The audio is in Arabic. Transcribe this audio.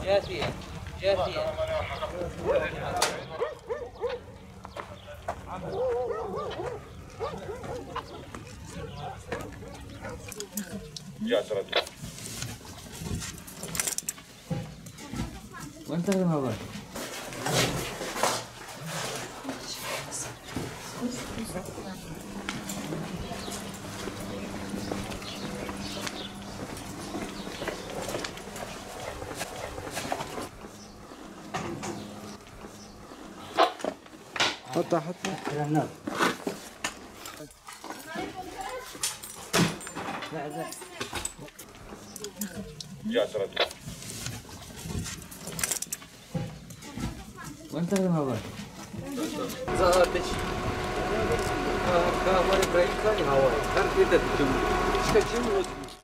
جاثية جاثية. وانت فين هو؟ حطها هنا. وانت فين هو؟ زادش. كامل بريك كان هواي. كان كده تجمع. شكل جملة.